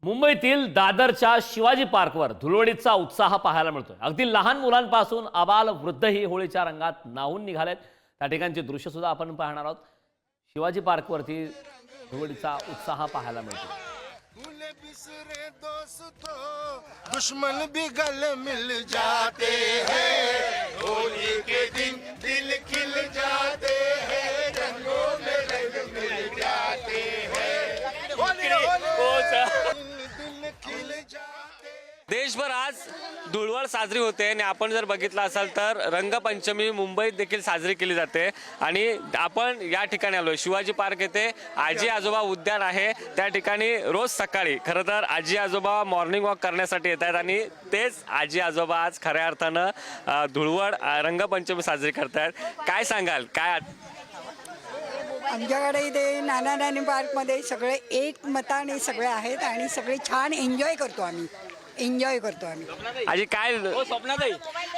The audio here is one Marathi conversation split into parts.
मुंबईतील दादरच्या शिवाजी पार्कवर धुळवडीचा उत्साह पाहायला मिळतोय। अगदी लहान मुलांपासून आबाल वृद्धही होळीच्या रंगात न्हाऊन निघालेत। त्या ठिकाणची दृश्य सुद्धा आपण पाहणार आहोत। शिवाजी पार्कवरती धुळवडीचा उत्साह पाहायला मिळतो। दुश्मन भी गले मिल जाते हैं, होली के दिन दिल खिल जाते हैं, रंगों में रंग मिल जाते हैं, दिल खिल जाते। देशभर आज धुळवड साजरी होते आणि आपण जर बघितलं असाल तर रंगपंचमी मुंबईत देखील साजरी केली जाते। आणि आपण या ठिकाणी आलोय शिवाजी पार्क येथे आजी आजोबा उद्यान आहे। त्या ठिकाणी रोज सकाळी खरं तर आजी आजोबा मॉर्निंग वॉक करण्यासाठी येतात आणि तेच आजी आजोबा आज खऱ्या अर्थानं धुळवड रंगपंचमी साजरी करतात। काय सांगाल? काय आमच्याकडे इथे नाना नानी पार्कमध्ये सगळे एकमताने सगळे आहेत आणि सगळे छान एन्जॉय करतो आम्ही। आजी काय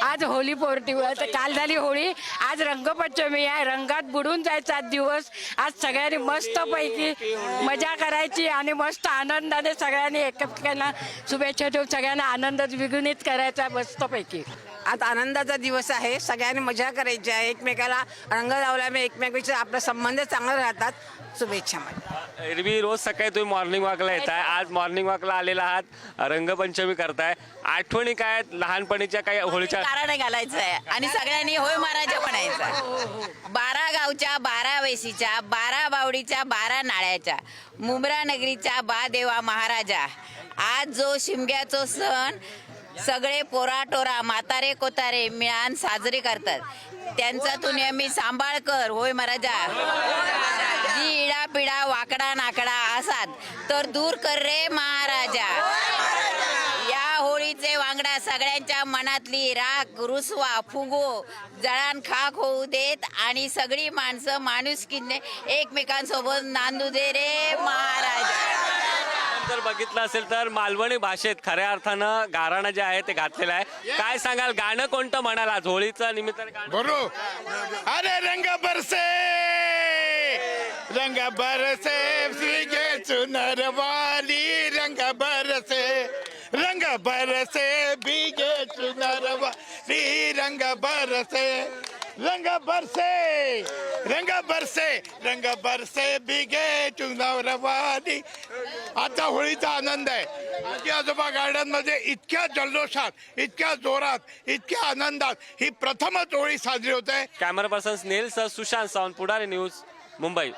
आज होली पौर्णिमा, काल झाली होळी, आज रंगपंचमी आहे। रंगात बुडून जायचा दिवस। आज सगळ्यांनी मस्त पैकी मजा करायची आणि मस्त आनंदाने सगळ्यांनी एकमेकांना शुभेच्छा देऊन सगळ्यांना आनंद द्विगुणित करायचा मस्त पैकी। आज आनंदाचा दिवस आहे, सगळ्यांनी मजा करायची आहे, एकमेकाला रंग लावल्यामुळे एकमेकांचे आपले संबंध चांगले राहतात। शुभेच्छा मला। एरवी रोज सकाळी तुम्ही मॉर्निंग वॉकला येताय, आज मॉर्निंग वॉकला आलेला आहात, रंगपंचमी करताय। आठवणी काय आहेत लहानपणीच्या? काही होळीच्या गाणं घालायचं आहे आणि सगळ्यांनी होय महाराजा म्हणायचा। 12 गावच्या 12 वेशीच्या, 12 बावडीच्या 12 नाळ्याच्या, मुंब्रा नगरीच्या बा देवा महाराजा। आज जो शिमग्याचो सण सगळे पोराटोरा म्हातारे कोतारे मिळून साजरे करतात। त्यांचा तू नेहमी सांभाळ कर होय महाराजा। जी इडा पिडा वाकडा नाकडा असात तर दूर कर रे महाराजा। या होळीचे वांगडा सगळ्यांच्या मनातली राख रुसवा फुगो जळान खाक होऊ देत आणि सगळी माणसं माणुसकीने एकमेकांसोबत नांदू दे रे महाराजा। जर बघितलं असेल तर मालवणी भाषेत खऱ्या अर्थानं गाराणं जे आहे ते घातलेलं आहे। काय सांगाल? गाणं कोणतं म्हणाल आज होळीचं निमित्तानं? बोलो, अरे रंग बरसे भीगे चुनर वाली, रंग बरसे भीगे चुनर वाली, रंग बरसे भीगे चुनर वाली। आता होळीचा आनंद आहे। आजी आजोबा गार्डन मध्ये इतक्या जल्लोषात, इतक्या जोरात, इतक्या आनंदात ही प्रथमच होळी साजरी होते। कॅमेरा पर्सन स्नेल सह सुशांत सावंत, पुढारी न्यूज, मुंबई।